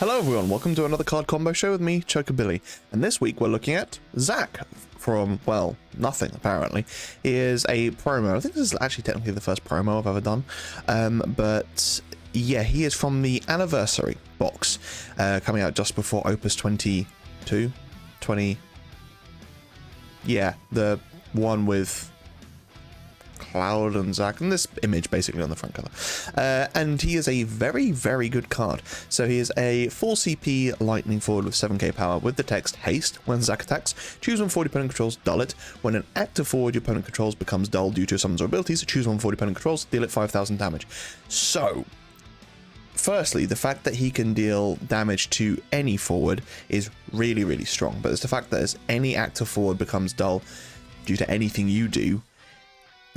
Hello everyone, welcome to another card combo show with me, Chocobilly, and this week we're looking at Zack from, well, nothing apparently. He is a promo. I think this is actually technically the first promo I've ever done, but yeah, he is from the Anniversary box, coming out just before Opus 22, 20, yeah, the one with Cloud and Zack, and this image basically on the front cover. And he is a very, very good card. So he is a 4 CP lightning forward with 7k power with the text haste. When Zack attacks, choose one forward opponent controls, dull it. When an active forward your opponent controls becomes dull due to summons or abilities, choose one forward opponent controls, deal it 5000 damage. So, firstly, the fact that he can deal damage to any forward is really, really strong. But it's the fact that as any active forward becomes dull due to anything you do,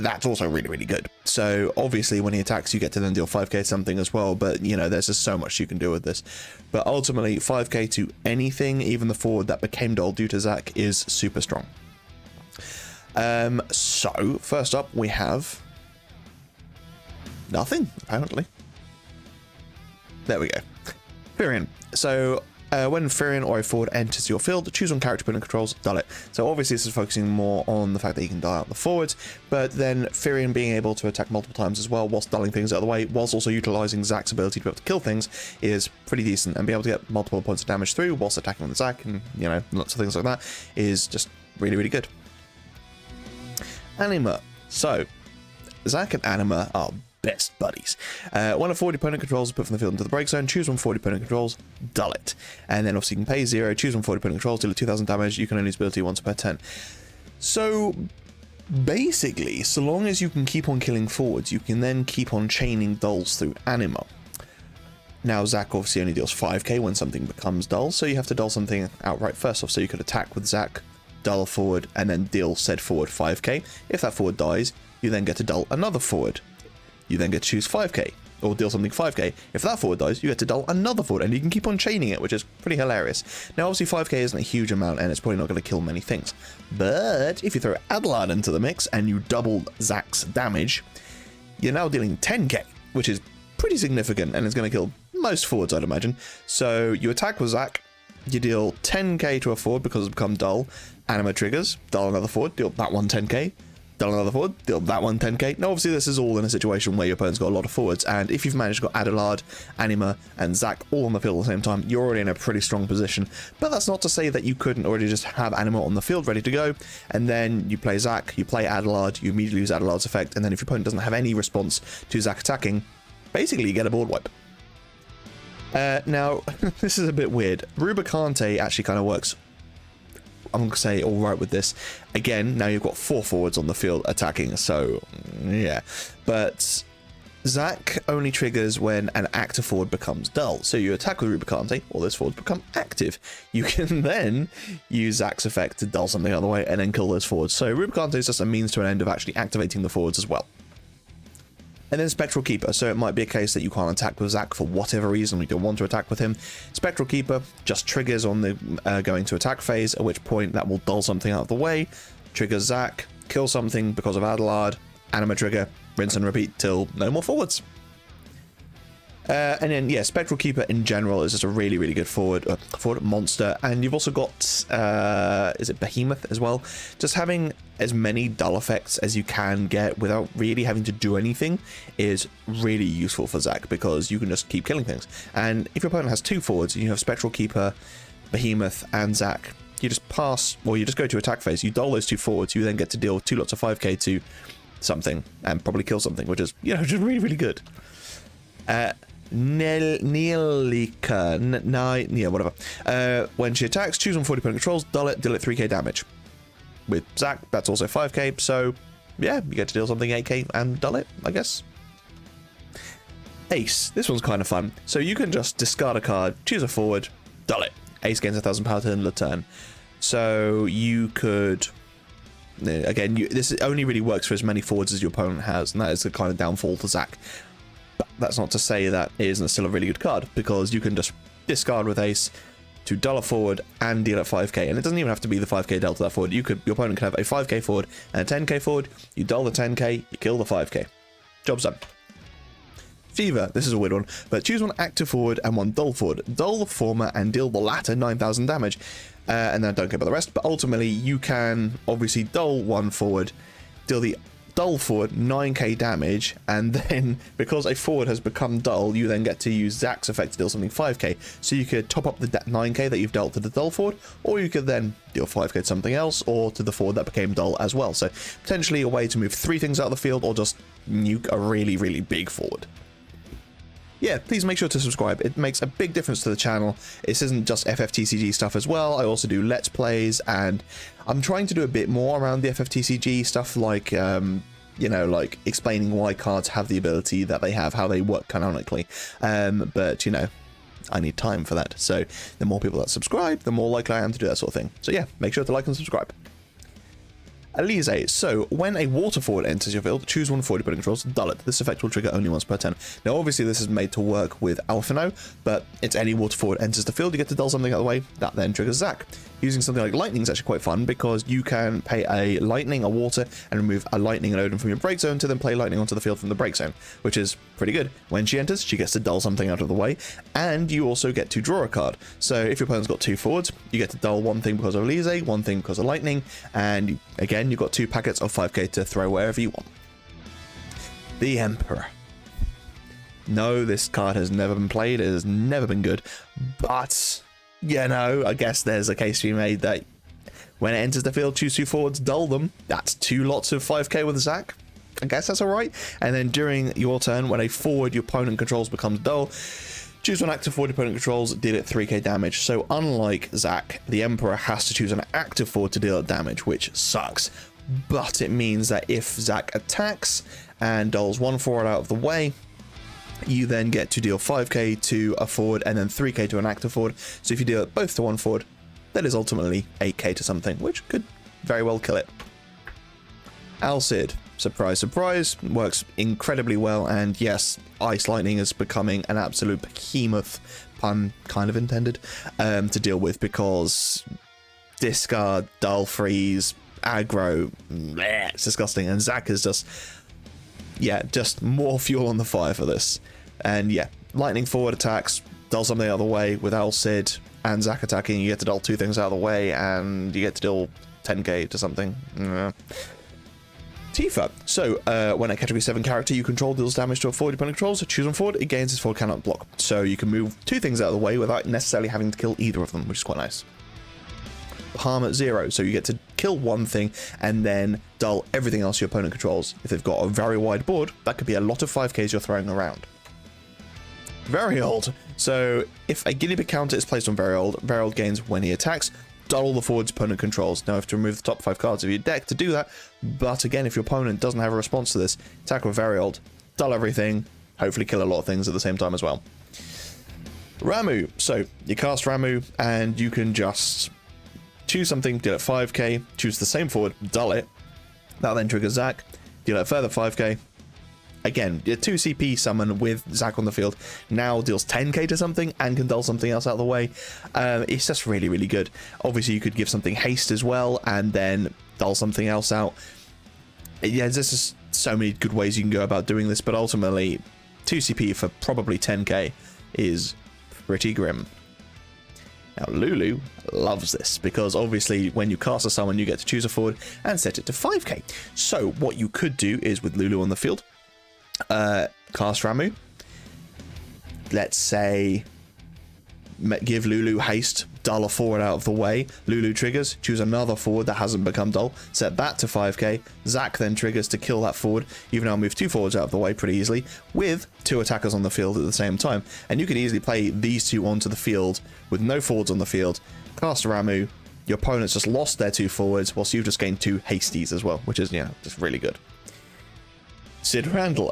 that's also really, really good. So obviously when he attacks you get to then deal 5k something as well, but you know, there's just so much you can do with this. But ultimately 5k to anything, even the forward that became dull due to Zack, is super strong. So first up we have nothing, apparently. There we go. Firion. So when Firion or a forward enters your field, choose one character opponent controls, dull it. So obviously this is focusing more on the fact that you can dull out the forwards, but then Firion being able to attack multiple times as well whilst dulling things out of the way, whilst also utilizing Zack's ability to be able to kill things, is pretty decent, and be able to get multiple points of damage through whilst attacking with Zack, and you know, lots of things like that, is just really, really good. Anima. So Zack and Anima are best buddies. When a forward opponent controls is put from the field into the break zone, choose one forward opponent controls, dull it. And then obviously you can pay 0, choose one forward opponent controls, deal 2000 damage, you can only use ability once per turn. So basically, so long as you can keep on killing forwards, you can then keep on chaining dulls through Anima. Now Zack obviously only deals 5k when something becomes dull, so you have to dull something outright first off, so you could attack with Zack, dull forward, and then deal said forward 5k. If that forward dies, you then get to dull another forward. You then get to choose 5k, or deal something 5k. If that forward dies, you get to dull another forward, and you can keep on chaining it, which is pretty hilarious. Now, obviously 5k isn't a huge amount, and it's probably not going to kill many things. But if you throw Adelard into the mix, and you double Zack's damage, you're now dealing 10k, which is pretty significant, and it's going to kill most forwards, I'd imagine. So you attack with Zack, you deal 10k to a forward because it's become dull. Anima triggers, dull another forward, deal that one 10k. Dull another forward, deal that one 10k. Now obviously this is all in a situation where your opponent's got a lot of forwards, and if you've managed to got Adelard, Anima, and Zack all on the field at the same time, you're already in a pretty strong position. But that's not to say that you couldn't already just have Anima on the field ready to go, and then you play Zack, you play Adelard, you immediately use Adelard's effect, and then if your opponent doesn't have any response to Zack attacking, basically you get a board wipe. Now, this is a bit weird. Rubicante actually kind of works, I'm going to say, all right with this. Again, now you've got 4 forwards on the field attacking, so yeah. But Zack only triggers when an active forward becomes dull. So you attack with Rubicante, all those forwards become active. You can then use Zack's effect to dull something out of the way and then kill those forwards. So Rubicante is just a means to an end of actually activating the forwards as well. And then Spectral Keeper, so it might be a case that you can't attack with Zack for whatever reason, you don't want to attack with him. Spectral Keeper just triggers on the going to attack phase, at which point that will dull something out of the way, triggers Zack, kill something because of Adelard, Anima trigger, rinse and repeat till no more forwards. And then, yeah, Spectral Keeper in general is just a really, really good forward monster. And you've also got, is it Behemoth as well? Just having as many dull effects as you can get without really having to do anything is really useful for Zack, because you can just keep killing things. And if your opponent has 2 forwards and you have Spectral Keeper, Behemoth, and Zack, you just pass, or you just go to attack phase, you dull those 2 forwards, you then get to deal 2 lots of 5k to something and probably kill something, which is, you know, just really, really good. Neelika, yeah, whatever. When she attacks, choose one 40 opponent controls, dull it, deal it 3k damage. With Zack, that's also 5k, so yeah, you get to deal something 8k and dull it, I guess. Ace, this one's kind of fun. So you can just discard a card, choose a forward, dull it. Ace gains 1000 power to end the turn. So you could, again, this only really works for as many forwards as your opponent has, and that is the kind of downfall to Zack. But that's not to say that it isn't still a really good card, because you can just discard with Ace to dull a forward and deal at 5k, and it doesn't even have to be the 5k dealt to that forward. Your opponent can have a 5k forward and a 10k forward, you dull the 10k, you kill the 5k. Job's done. Fever, this is a weird one, but choose one active forward and one dull forward. Dull the former and deal the latter 9,000 damage. And then I don't care about the rest, but ultimately you can obviously dull one forward, deal the dull forward 9k damage, and then because a forward has become dull, you then get to use Zack's effect to deal something 5k. So you could top up the 9k that you've dealt to the dull forward, or you could then deal 5k to something else, or to the forward that became dull as well. So potentially a way to move 3 things out of the field, or just nuke a really, really big forward. Yeah, please make sure to subscribe. It makes a big difference to the channel. This isn't just FFTCG stuff as well. I also do Let's Plays, and I'm trying to do a bit more around the FFTCG stuff, like, you know, like explaining why cards have the ability that they have, how they work canonically. But, you know, I need time for that. So the more people that subscribe, the more likely I am to do that sort of thing. So yeah, make sure to like and subscribe. Elise, so when a water forward enters your field, choose one 40 opponent controls, dull it. This effect will trigger only once per turn. Now obviously this is made to work with Alphino, but it's any water forward enters the field, you get to dull something out of the way, that then triggers Zack. Using something like lightning is actually quite fun, because you can pay a lightning, a water, and remove a lightning and Odin from your break zone to then play lightning onto the field from the break zone, which is pretty good. When she enters, she gets to dull something out of the way, and you also get to draw a card. So if your opponent's got 2 forwards, you get to dull one thing because of Elise, one thing because of lightning, and again, you've got 2 packets of 5k to throw wherever you want. The Emperor. No, this card has never been played, it has never been good, but, you know, I guess there's a case to be made that when it enters the field, choose 2 forwards, dull them. That's 2 lots of 5k with Zack. I guess that's alright. And then during your turn, when a forward your opponent controls becomes dull, choose one active forward opponent controls, deal it 3k damage. So unlike Zack, the Emperor has to choose an active forward to deal it damage, which sucks. But it means that if Zack attacks and dulls one forward out of the way, you then get to deal 5k to a forward and then 3k to an active forward. So if you deal it both to one forward, that is ultimately 8k to something, which could very well kill it. Alcid, surprise, surprise, works incredibly well, and yes, Ice Lightning is becoming an absolute behemoth, pun kind of intended, to deal with, because discard, dull, freeze, aggro, bleh, it's disgusting, and Zack is just, yeah, just more fuel on the fire for this. And yeah, lightning forward attacks, dull something out of the way with Alcid and Zack attacking, you get to dull 2 things out of the way, and you get to deal 10k to something. Tifa. So, when a category 7 character you control deals damage to a forward opponent controls, choose one forward, it gains its forward cannot block. So you can move 2 things out of the way without necessarily having to kill either of them, which is quite nice. Harm at 0, so you get to kill one thing and then dull everything else your opponent controls. If they've got a very wide board, that could be a lot of 5ks you're throwing around. Very old. So if a guinea pig counter is placed on very old gains when he attacks, dull the forward's opponent controls. Now you have to remove the top 5 cards of your deck to do that, but again, if your opponent doesn't have a response to this, attack with very old, dull everything, hopefully kill a lot of things at the same time as well. Ramu. So you cast Ramu and you can just choose something, deal it 5k, choose the same forward, dull it. That then triggers Zack, deal it a further 5k. Again, your 2 CP summon with Zack on the field now deals 10k to something and can dull something else out of the way. It's just really, really good. Obviously, you could give something haste as well and then dull something else out. Yeah, there's just so many good ways you can go about doing this, but ultimately, 2 CP for probably 10k is pretty grim. Now, Lulu loves this, because obviously when you cast a summon, you get to choose a forward and set it to 5k. So what you could do is, with Lulu on the field, cast Ramu. Let's say give Lulu haste, dull a forward out of the way. Lulu triggers, choose another forward that hasn't become dull, set that to 5k. Zack then triggers to kill that forward. You've now moved 2 forwards out of the way pretty easily, with 2 attackers on the field at the same time. And you can easily play these 2 onto the field with no forwards on the field, cast Ramu, your opponent's just lost their 2 forwards, whilst you've just gained 2 hasties as well, which is, yeah, just really good. Sid Randall,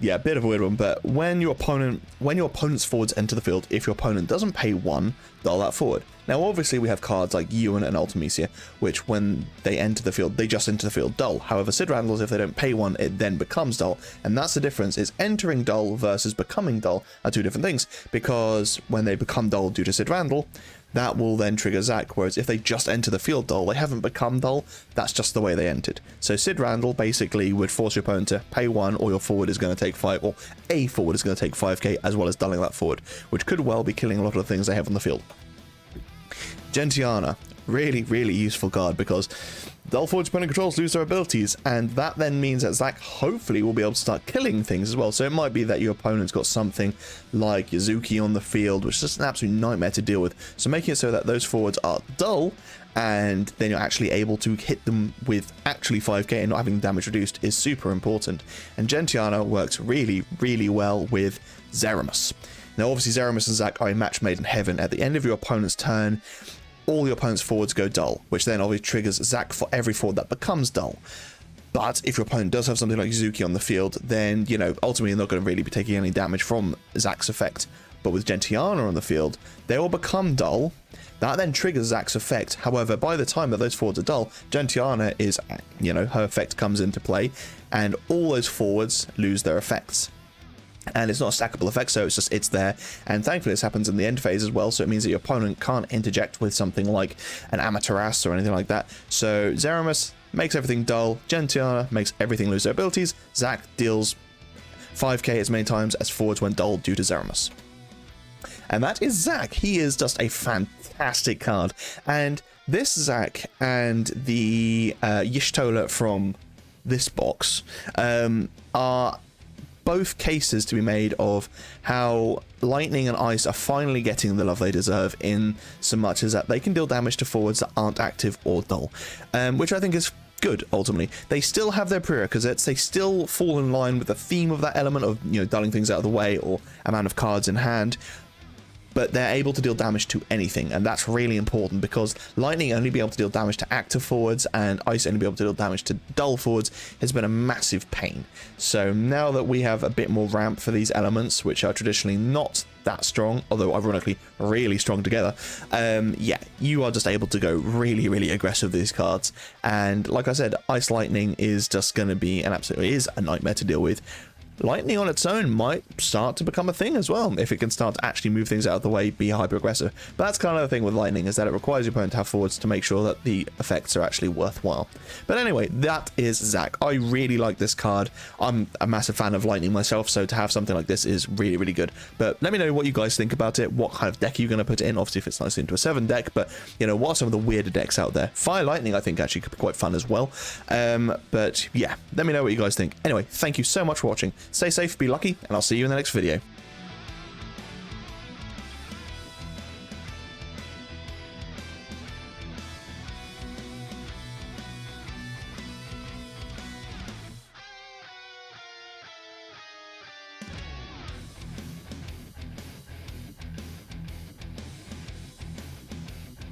yeah, a bit of a weird one, but when your opponent's forwards enter the field, if your opponent doesn't pay 1, dull that forward. Now, obviously, we have cards like Ewan and Ultimecia, which when they enter the field, they just enter the field dull. However, Sid Randall's, if they don't pay 1, it then becomes dull, and that's the difference, is entering dull versus becoming dull are 2 different things, because when they become dull due to Sid Randall, that will then trigger Zack, whereas if they just enter the field dull, they haven't become dull, that's just the way they entered. So Sid Randall basically would force your opponent to pay 1, or your forward is going to take 5, or a forward is going to take 5k, as well as dulling that forward, which could well be killing a lot of the things they have on the field. Gentiana, really, really useful card, because dull forwards opponent controls lose their abilities, and that then means that Zack hopefully will be able to start killing things as well. So it might be that your opponent's got something like Yazuki on the field, which is just an absolute nightmare to deal with. So making it so that those forwards are dull, and then you're actually able to hit them with actually 5k and not having damage reduced is super important. And Gentiana works really, really well with Zeramus. Now obviously Zeramus and Zack are a match made in heaven. At the end of your opponent's turn, all your opponent's forwards go dull, which then obviously triggers Zack for every forward that becomes dull. But if your opponent does have something like Yuzuki on the field, then, you know, ultimately you're not going to really be taking any damage from Zack's effect. But with Gentiana on the field, they will become dull. That then triggers Zack's effect. However, by the time that those forwards are dull, Gentiana is, you know, her effect comes into play, and all those forwards lose their effects. And it's not a stackable effect, so it's there. And thankfully this happens in the end phase as well, so it means that your opponent can't interject with something like an Amaterasu or anything like that. So Zeramus makes everything dull, Gentiana makes everything lose their abilities, Zack deals 5k as many times as forwards went dull due to Zeramus. And that is Zack. He is just a fantastic card. And this Zack and the Y'shtola from this box are both cases to be made of how Lightning and Ice are finally getting the love they deserve, in so much as that they can deal damage to forwards that aren't active or dull, which I think is good. Ultimately, they still have their prerequisites, they still fall in line with the theme of that element of, you know, dulling things out of the way or amount of cards in hand, but they're able to deal damage to anything, and that's really important, because Lightning only be able to deal damage to active forwards and Ice only be able to deal damage to dull forwards has been a massive pain. So now that we have a bit more ramp for these elements, which are traditionally not that strong, although ironically really strong together, yeah, you are just able to go really, really aggressive with these cards. And like I said, Ice Lightning is just going to be is a nightmare to deal with. Lightning on its own might start to become a thing as well, if it can start to actually move things out of the way, be hyper aggressive. But that's kind of the thing with Lightning, is that it requires your opponent to have forwards to make sure that the effects are actually worthwhile. But anyway, that is Zack. I really like this card. I'm a massive fan of Lightning myself, so to have something like this is really, really good. But let me know what you guys think about it. What kind of deck are you going to put it in? Obviously, if it's nicely into a 7 deck, but, you know, what are some of the weirder decks out there? Fire Lightning, I think, actually could be quite fun as well. But yeah, let me know what you guys think. Anyway, thank you so much for watching. Stay safe, be lucky, and I'll see you in the next video.